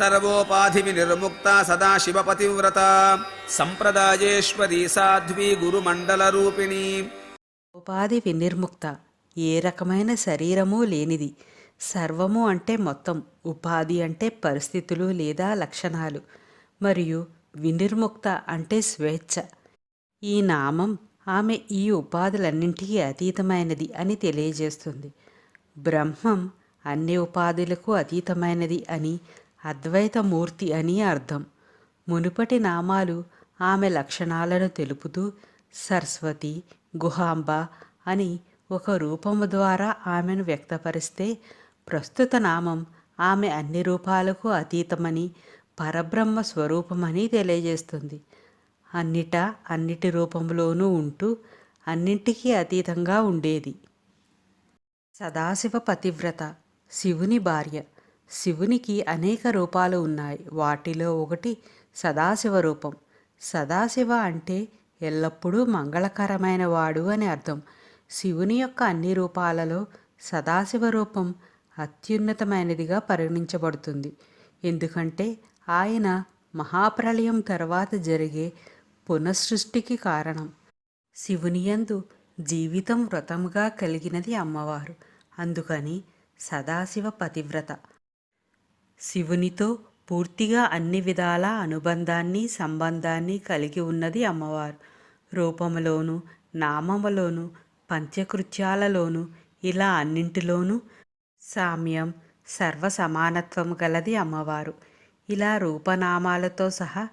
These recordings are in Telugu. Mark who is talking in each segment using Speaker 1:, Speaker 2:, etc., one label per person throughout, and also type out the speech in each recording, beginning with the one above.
Speaker 1: సర్వోపాధి వినిర్ముక్త సదాశివపతివ్రత సంప్రదాయేశ్వరీ సాధ్వి గురుమండల రూపిణి.
Speaker 2: ఉపాధి వినిర్ముక్త, ఏ రకమైన శరీరము లేనిది. సర్వము అంటే మొత్తం, ఉపాధి అంటే పరిస్థితులు లేదా లక్షణాలు, మరియు వినిర్ముక్త అంటే స్వేచ్ఛ. ఈ నామం ఆమె ఈ ఉపాధులన్నింటికీ అతీతమైనది అని తెలియజేస్తుంది. బ్రహ్మం అన్ని ఉపాధులకు అతీతమైనది అని, అద్వైతమూర్తి అని అర్థం. మునుపటి నామాలు ఆమె లక్షణాలను తెలుపుతూ సరస్వతి, గుహాంబ అని ఒక రూపము ద్వారా ఆమెను వ్యక్తపరిస్తే, ప్రస్తుత నామం ఆమె అన్ని రూపాలకు అతీతమని, పరబ్రహ్మ స్వరూపమని తెలియజేస్తుంది. అన్నిటా అన్నిటి రూపంలోనూ ఉంటూ అన్నింటికీ అతీతంగా ఉండేది. సదాశివ పతివ్రత, శివుని భార్య. శివునికి అనేక రూపాలు ఉన్నాయి. వాటిలో ఒకటి సదాశివ రూపం. సదాశివ అంటే ఎల్లప్పుడూ మంగళకరమైన వాడు అని అర్థం. శివుని యొక్క అన్ని రూపాలలో సదాశివ రూపం అత్యున్నతమైనదిగా పరిగణించబడుతుంది. ఎందుకంటే ఆయన మహాప్రళయం తర్వాత జరిగే పునఃసృష్టికి కారణం. శివునియందు జీవితం వ్రతముగా కలిగినది అమ్మవారు. అందుకని సదాశివ పతివ్రత. శివునితో పూర్తిగా అన్ని విధాల అనుబంధాన్ని, సంబంధాన్ని కలిగి ఉన్నది అమ్మవారు. రూపములోను, నామములోను, పంచకృత్యాలలోనూ, ఇలా అన్నింటిలోనూ సామ్యం, సర్వసమానత్వం గలది అమ్మవారు. ఇలా రూపనామాలతో సహా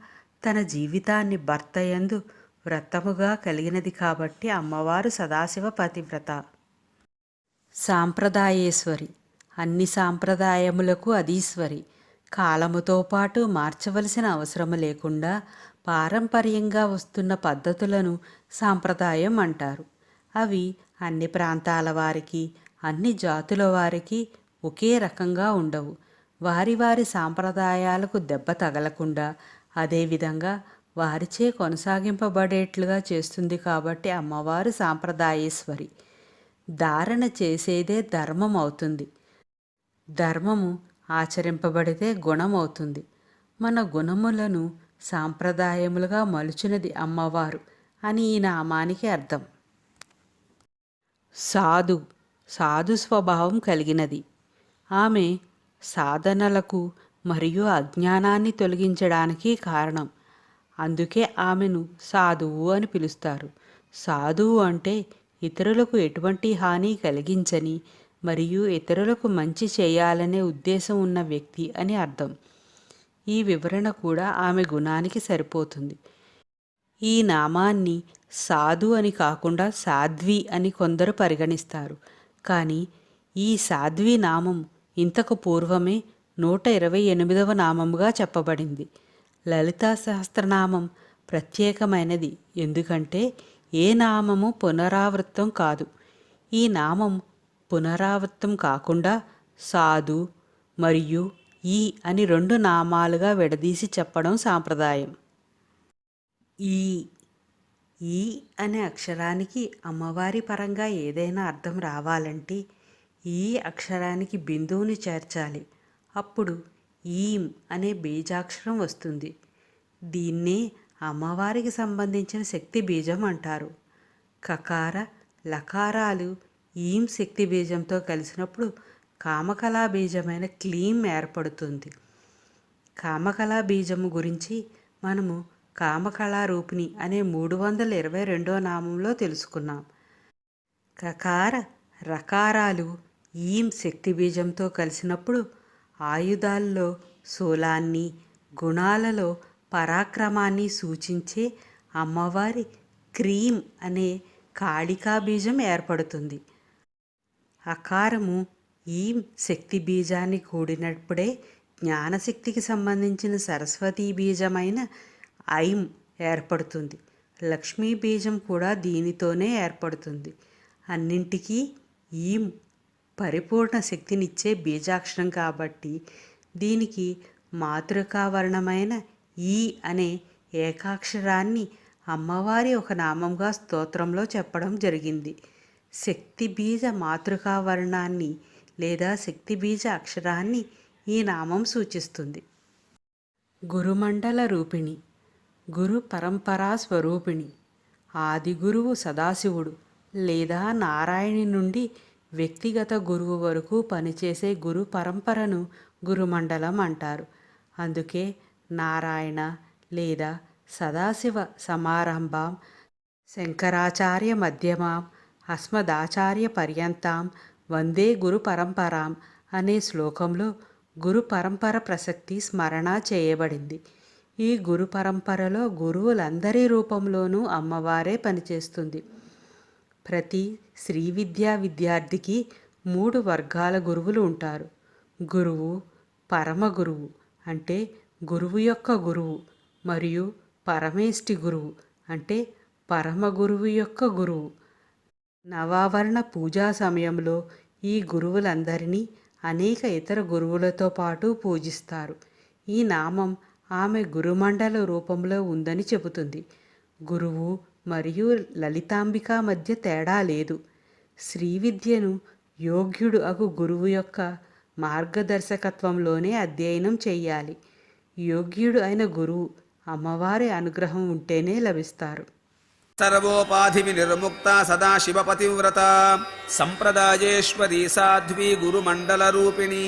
Speaker 2: తన జీవితాన్ని భర్తయందు వ్రతముగా కలిగినది కాబట్టి అమ్మవారు సదాశివ పతివ్రత. సాంప్రదాయేశ్వరి, అన్ని సాంప్రదాయములకు అధీశ్వరి. కాలముతో పాటు మార్చవలసిన అవసరము లేకుండా పారంపర్యంగా వస్తున్న పద్ధతులను సాంప్రదాయం అంటారు. అవి అన్ని ప్రాంతాల వారికి, అన్ని జాతుల వారికి ఒకే రకంగా ఉండవు. వారి వారి సాంప్రదాయాలకు దెబ్బ తగలకుండా, అదేవిధంగా వారిచే కొనసాగింపబడేట్లుగా చేస్తుంది కాబట్టి అమ్మవారు సాంప్రదాయేశ్వరి. ధారణ చేసేదే ధర్మం అవుతుంది. ధర్మము ఆచరింపబడితే గుణం అవుతుంది. మన గుణములను సాంప్రదాయములుగా మలుచునది అమ్మవారు అని ఈ నామానికి అర్థం. సాధు, సాధు స్వభావం కలిగినది. ఆమె సాధనలకు మరియు అజ్ఞానాన్ని తొలగించడానికి కారణం. అందుకే ఆమెను సాధువు అని పిలుస్తారు. సాధువు అంటే ఇతరులకు ఎటువంటి హాని కలిగించని మరియు ఇతరులకు మంచి చేయాలనే ఉద్దేశం ఉన్న వ్యక్తి అని అర్థం. ఈ వివరణ కూడా ఆమె గుణానికి సరిపోతుంది. ఈ నామాన్ని సాధు అని కాకుండా సాధ్వి అని కొందరు పరిగణిస్తారు. కానీ ఈ సాధ్వి నామం ఇంతకు పూర్వమే 128వ నామముగా చెప్పబడింది. లలితా సహస్రనామం ప్రత్యేకమైనది, ఎందుకంటే ఏ నామము పునరావృత్తం కాదు. ఈ నామం పునరావృత్తం కాకుండా సాధు మరియు ఈ అని 2 నామాలుగా విడదీసి చెప్పడం సాంప్రదాయం. ఈ అనే అక్షరానికి అమ్మవారి పరంగా ఏదైనా అర్థం రావాలంటే ఈ అక్షరానికి బిందువుని చేర్చాలి. అప్పుడు ఈం అనే బీజాక్షరం వస్తుంది. దీన్నే అమ్మవారికి సంబంధించిన శక్తి బీజం అంటారు. కకార, లకారాలు ఈం శక్తి బీజంతో కలిసినప్పుడు కామకళా బీజమైన క్లీం ఏర్పడుతుంది. కామకళా బీజము గురించి మనము కామకళారూపిణి అనే 322వ నామంలో తెలుసుకున్నాం. కకార, రకారాలు ఈం శక్తి బీజంతో కలిసినప్పుడు ఆయుధాల్లో శూలాన్ని, గుణాలలో పరాక్రమాన్ని సూచించే అమ్మవారి క్రీం అనే కాళికా బీజం ఏర్పడుతుంది. అకారము ఈం శక్తి బీజాన్ని కూడినప్పుడే జ్ఞానశక్తికి సంబంధించిన సరస్వతీ బీజమైన ఐం ఏర్పడుతుంది. లక్ష్మీ బీజం కూడా దీనితోనే ఏర్పడుతుంది. అన్నింటికీ ఈం పరిపూర్ణ శక్తినిచ్చే బీజాక్షరం కాబట్టి దీనికి మాతృకావర్ణమైన ఈ అనే ఏకాక్షరాన్ని అమ్మవారి ఒక నామంగా స్తోత్రంలో చెప్పడం జరిగింది. శక్తి బీజ మాతృకావర్ణాన్ని లేదా శక్తి బీజ అక్షరాన్ని ఈ నామం సూచిస్తుంది. గురుమండల రూపిణి, గురు పరంపరా స్వరూపిణి. ఆది గురువు సదాశివుడు లేదా నారాయణి నుండి వ్యక్తిగత గురువు వరకు పనిచేసే గురు పరంపరను గురుమండలం అంటారు. అందుకే నారాయణ లేదా సదాశివ సమారంభాం, శంకరాచార్య మధ్యమాం, అస్మదాచార్య పర్యంతాం వందే గురు పరంపరాం అనే శ్లోకంలో గురు పరంపర ప్రసక్తి స్మరణ చేయబడింది. ఈ గురు పరంపరలో గురువులందరి రూపంలోనూ అమ్మవారే పనిచేస్తుంది. ప్రతి శ్రీ విద్యా విద్యార్థికి 3 వర్గాల గురువులు ఉంటారు. గురువు, పరమ గురువు అంటే గురువు యొక్క గురువు, మరియు పరమేష్టి గురువు అంటే పరమ గురువు యొక్క గురువు. నవావరణ పూజా సమయంలో ఈ గురువులందరినీ అనేక ఇతర గురువులతో పాటు పూజిస్తారు. ఈ నామం ఆమె గురుమండల రూపంలో ఉందని చెబుతుంది. గురువు మరియు లలితాంబిక మధ్య తేడా లేదు. శ్రీ విద్యను యోగ్యుడు అగు గురువు యొక్క మార్గదర్శకత్వంలోనే అధ్యయనం చెయ్యాలి. యోగ్యుడు అయిన గురువు అమ్మవారి అనుగ్రహం ఉంటేనే లభిస్తారు.
Speaker 1: సర్వోపాధి వినిర్ముక్త సదాశివ పతివ్రత సంప్రదాయేశ్వరీ సాధ్వీ గురుమండల రూపిణి